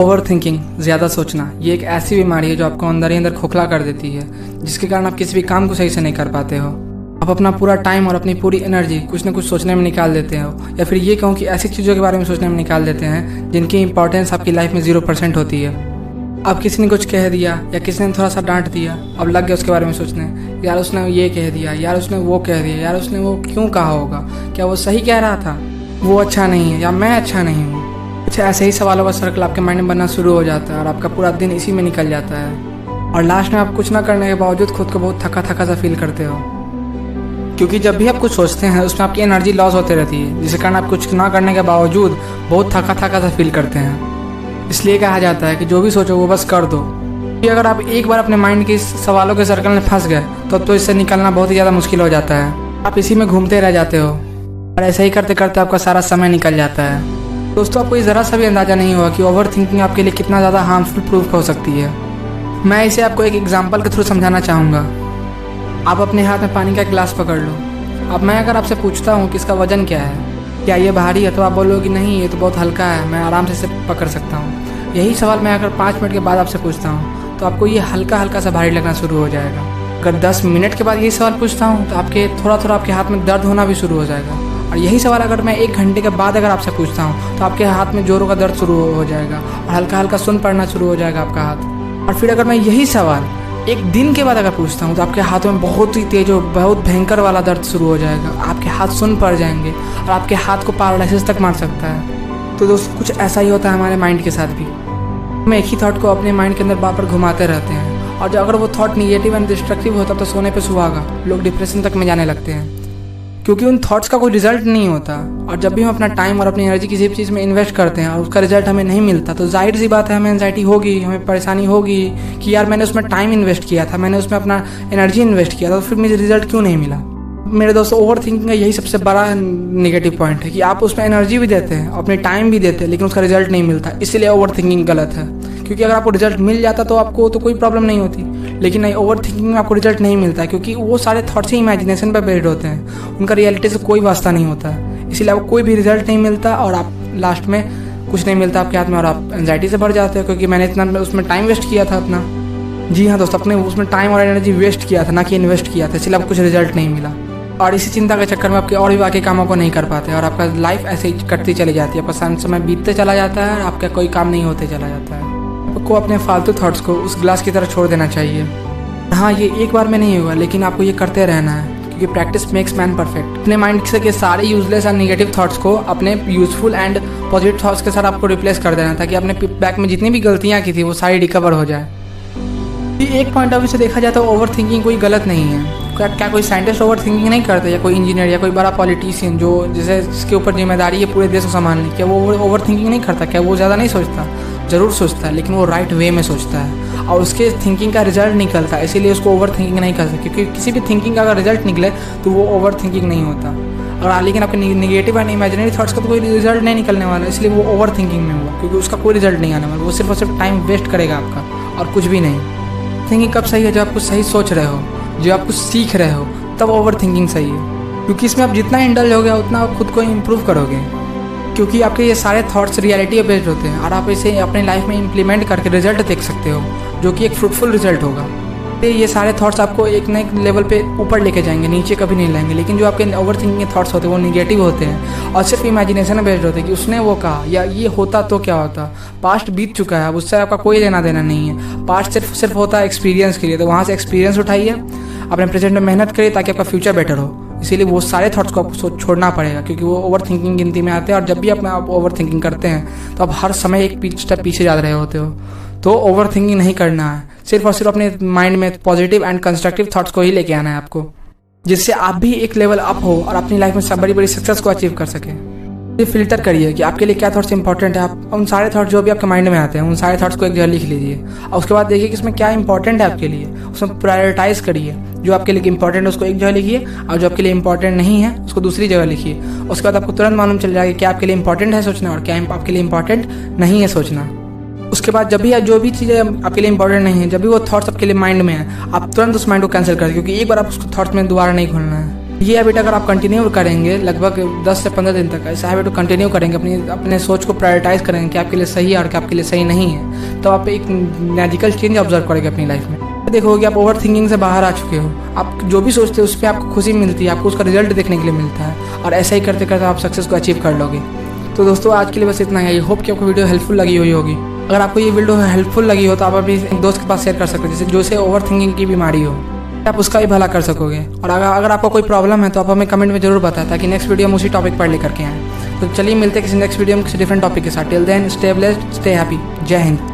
Over thinking, ज़्यादा सोचना, ये एक ऐसी बीमारी है जो आपको अंदर ही अंदर खोखला कर देती है, जिसके कारण आप किसी भी काम को सही से नहीं कर पाते हो। आप अपना पूरा टाइम और अपनी पूरी एनर्जी कुछ न कुछ सोचने में निकाल देते हो, या फिर ये कहूँ कि ऐसी चीज़ों के बारे में सोचने में निकाल देते हैं जिनकी इंपॉर्टेंस आपकी लाइफ में 0% होती है। अब किसी ने कुछ कह दिया या किसी ने थोड़ा सा डांट दिया, अब लग गया उसके बारे में सोचने, यार उसने ये कह दिया, यार उसने वो कह दिया, यार उसने वो क्यों कहा होगा, क्या वो सही कह रहा था, वो अच्छा नहीं है या मैं अच्छा नहीं हूँ। कुछ ऐसे ही सवालों का सर्कल आपके माइंड में बनना शुरू हो जाता है और आपका पूरा दिन इसी में निकल जाता है। और लास्ट में आप कुछ ना करने के बावजूद खुद को बहुत थका थका सा फील करते हो, क्योंकि जब भी आप कुछ सोचते हैं उसमें आपकी एनर्जी लॉस होती रहती है, जिसके कारण आप कुछ ना करने के बावजूद बहुत थका थका सा फील करते हैं। इसलिए कहा जाता है कि जो भी सोचो वो बस कर दो, क्योंकि अगर आप एक बार अपने माइंड के सवालों के सर्कल में फंस गए तो इससे निकलना बहुत ही ज़्यादा मुश्किल हो जाता है। आप इसी में घूमते रह जाते हो और ऐसे ही करते करते आपका सारा समय निकल जाता है। दोस्तों, आपको ज़रा सा भी अंदाज़ा नहीं होगा कि ओवर थिंकिंग आपके लिए कितना ज़्यादा हार्मफुल प्रूफ हो सकती है। मैं इसे आपको एक एग्जाम्पल के थ्रू समझाना चाहूँगा। आप अपने हाथ में पानी का गिलास पकड़ लो। अब मैं अगर आपसे पूछता हूँ कि इसका वजन क्या है, क्या ये भारी है, तो आप बोलोगे कि नहीं, ये तो बहुत हल्का है, मैं आराम से इसे पकड़ सकता हूँ। यही सवाल मैं अगर 5 मिनट के बाद आपसे पूछता हूँ तो आपको ये हल्का हल्का सा भारी लगना शुरू हो जाएगा। अगर 10 मिनट के बाद यही सवाल पूछता हूँ तो आपके थोड़ा थोड़ा आपके हाथ में दर्द होना भी शुरू हो जाएगा। और यही सवाल अगर मैं 1 घंटे के बाद अगर आपसे पूछता हूँ तो आपके हाथ में जोरों का दर्द शुरू हो जाएगा और हल्का हल्का सुन पड़ना शुरू हो जाएगा आपका हाथ। और फिर अगर मैं यही सवाल 1 दिन के बाद अगर पूछता हूँ तो आपके हाथों में बहुत ही तेज और बहुत भयंकर वाला दर्द शुरू हो जाएगा। आपके हाथ सुन पड़ जाएंगे और आपके हाथ को पैरालिसिस तक मार सकता है। तो दोस्तों, कुछ ऐसा ही होता है हमारे माइंड के साथ भी। हम एक ही थॉट को अपने माइंड के अंदर बार बार घुमाते रहते हैं, और जब अगर वो थॉट निगेटिव एंड डिस्ट्रक्टिव होता तो सोने पे सुहागा लोग डिप्रेशन तक में जाने लगते हैं, क्योंकि उन थॉट्स का कोई रिजल्ट नहीं होता। और जब भी हम अपना टाइम और अपनी एनर्जी किसी भी चीज़ में इन्वेस्ट करते हैं और उसका रिजल्ट हमें नहीं मिलता तो जाहिर सी बात है हमें एंजाइटी होगी, हमें परेशानी होगी कि यार मैंने उसमें टाइम इन्वेस्ट किया था, मैंने उसमें अपना एनर्जी इन्वेस्ट किया था, तो फिर मुझे रिजल्ट क्यों नहीं मिला। मेरे दोस्तों, ओवर थिंकिंग का यही सबसे बड़ा नेगेटिव पॉइंट है कि आप उसमें एनर्जी भी देते हैं, अपने टाइम भी देते हैं, लेकिन उसका रिजल्ट नहीं मिलता। इसलिए ओवर थिंकिंग गलत है, क्योंकि अगर आपको रिजल्ट मिल जाता तो आपको तो कोई प्रॉब्लम नहीं होती, लेकिन नहीं, ओवर थिंकिंग में आपको रिजल्ट नहीं मिलता, क्योंकि वो सारे थॉट्स ही इमेजिनेशन पर बेस्ड होते हैं, उनका रियलिटी से कोई वास्ता नहीं होता है। इसीलिए आपको कोई भी रिजल्ट नहीं मिलता और आप लास्ट में कुछ नहीं मिलता आपके हाथ में और आप एंजाइटी से भर जाते हो, क्योंकि मैंने इतना उसमें टाइम वेस्ट किया था अपना। जी हाँ दोस्तों, अपने उसमें टाइम और एनर्जी वेस्ट किया था, ना कि इन्वेस्ट किया था, इसलिए आपको कुछ रिजल्ट नहीं मिला। और इसी चिंता के चक्कर में आपके और भी बाकी कामों को नहीं कर पाते और आपका लाइफ ऐसे ही कटती चली जाती है, आपका समय बीतते चला जाता है और आपका कोई काम नहीं होते चला जाता है। आपको अपने फालतू थॉट्स को उस ग्लास की तरह छोड़ देना चाहिए। हाँ, ये एक बार में नहीं होगा, लेकिन आपको ये करते रहना है, क्योंकि प्रैक्टिस मेक्स मैन परफेक्ट। अपने माइंड से के सारे यूजलेस एंड नेगेटिव थॉट्स को अपने यूजफुल एंड पॉजिटिव थॉट्स के साथ आपको रिप्लेस कर देना, ताकि अपने बैक में जितनी भी गलतियाँ की थी वो सारी रिकवर हो जाए। एक पॉइंट ऑफ व्यू से देखा जाए तो ओवर थिंकिंग कोई गलत नहीं है। क्या कोई साइंटिस्ट ओवर थिंकिंग नहीं करते, या कोई इंजीनियर या कोई बड़ा पॉलिटिशियन जो जैसे जिसके ऊपर जिम्मेदारी है पूरे देश को संभालने, क्या वो ओवर थिंकिंग नहीं करता? क्या वो ज़्यादा नहीं सोचता? ज़रूर सोचता है, लेकिन वो राइट वे में सोचता है और उसके थिंकिंग का रिजल्ट निकलता है, इसीलिए उसको ओवर थिंकिंग नहीं कर सकते, क्योंकि किसी भी थिंकिंग का अगर रिजल्ट निकले तो वो ओवर थिंकिंग नहीं होता। और लेकिन आपके नेगेटिव एंड इमेजिनरी थॉट्स का तो कोई रिजल्ट नहीं निकलने वाला, इसलिए वो ओवर थिंकिंग में हुआ, क्योंकि उसका कोई रिजल्ट नहीं आने वाला, वो सिर्फ और सिर्फ टाइम वेस्ट करेगा आपका और कुछ भी नहीं। थिंकिंग कब सही है? जब आप कुछ सही सोच रहे हो, जो आप कुछ सीख रहे हो, तब ओवर थिंकिंग सही है, क्योंकि इसमें आप जितना इंडल्ज हो गया उतना आप खुद को इम्प्रूव करोगे, क्योंकि आपके ये सारे थॉट्स रियलिटी बेस्ड होते हैं और आप इसे अपने लाइफ में इम्प्लीमेंट करके रिजल्ट देख सकते हो, जो कि एक फ्रूटफुल रिजल्ट होगा। ये सारे थॉट्स आपको एक नए लेवल पे ऊपर लेके जाएंगे, नीचे कभी नहीं लाएंगे। लेकिन जो आपके ओवर थिंकिंग के थॉट्स होते हैं वो नेगेटिव होते हैं और सिर्फ इमेजिनेशन बेस्ड होते हैं कि उसने वो कहा या ये होता तो क्या होता। पास्ट बीत चुका है, अब उससे आपका कोई लेना देना नहीं है। पास्ट सिर्फ होता है एक्सपीरियंस के लिए, तो वहाँ से एक्सपीरियंस उठाइए, अपने प्रेजेंट में मेहनत करिए ताकि आपका फ्यूचर बेटर हो। इसीलिए वो सारे थॉट्स को आपको छोड़ना पड़ेगा, क्योंकि वो ओवर थिंकिंग गिनती में आते हैं और जब भी आप ओवर थिंकिंग करते हैं तो आप हर समय एक स्टेप पीछे जा रहे होते हो। तो ओवर थिंकिंग नहीं करना है, सिर्फ और सिर्फ अपने माइंड में पॉजिटिव एंड कंस्ट्रक्टिव थॉट्स को ही लेके आना है आपको, जिससे आप भी एक लेवल अप हो और अपनी लाइफ में सब बड़ी बड़ी सक्सेस को अचीव कर सकें। ये फिल्टर करिए कि आपके लिए क्या थॉट्स इंपॉर्टेंट है। आप उन सारे थॉट्स जो भी आपके माइंड में आते हैं उन सारे थॉट्स को एक जगह लिख लीजिए और उसके बाद देखिए कि इसमें क्या इंपॉर्टेंट है आपके लिए, उसमें प्रायोरिटाइज करिए। जो आपके लिए इंपॉर्टेंट है उसको एक जगह लिखिए और जो आपके लिए इंपॉर्टेंट नहीं है उसको दूसरी जगह लिखिए। उसके बाद आपको तुरंत मालूम चल जाएगा क्या आपके लिए इंपॉर्टेंट है सोचना और क्या आपके लिए इंपॉर्टेंट नहीं है सोचना। उसके बाद जब भी जो भी चीज़ें आपके लिए इंपॉर्टेंट नहीं है, जब भी वो थॉट्स आपके लिए माइंड में है, आप तुरंत उस माइंड को कैंसिल कर दें, क्योंकि एक बार आप उसको थॉट्स में दोबारा नहीं खोलना है। ये हैबिट अगर आप कंटिन्यू करेंगे लगभग 10 से 15 दिन तक ऐसा हैबिट कंटिन्यू करेंगे, अपने सोच को प्रायोरिटाइज करेंगे कि आपके लिए सही है और क्या आपके लिए सही नहीं है, तो आप एक मैजिकल चेंज ऑब्जर्व करेंगे अपनी लाइफ में। देखोगे आप ओवर थिंकिंग से बाहर आ चुके हो, आप जो भी सोचते हो उस पर आपको खुशी मिलती है, आपको उसका रिजल्ट देखने के लिए मिलता है, और ऐसा ही करते करते आप सक्सेस को अचीव कर लोगे। तो दोस्तों आज के लिए बस इतना ही। आई होप कि आपको वीडियो हेल्पफुल लगी हुई होगी। अगर आपको ये वीडियो हेल्पफुल लगी हो तो आप अपने दोस्त के पास शेयर कर सकते हो जैसे जो से ओवर थिंकिंग की बीमारी हो, आप उसका भी भला कर सकोगे। और अगर आपको कोई प्रॉब्लम है तो आप हमें कमेंट में जरूर बताएं ताकि नेक्स्ट वीडियो हम उसी टॉपिक पर लेकर के आएँ। तो चलिए मिलते हैं किसी नेक्स्ट वीडियो में किसी डिफरेंट टॉपिक के साथ। Till then stay blessed, stay happy. जय हिंद।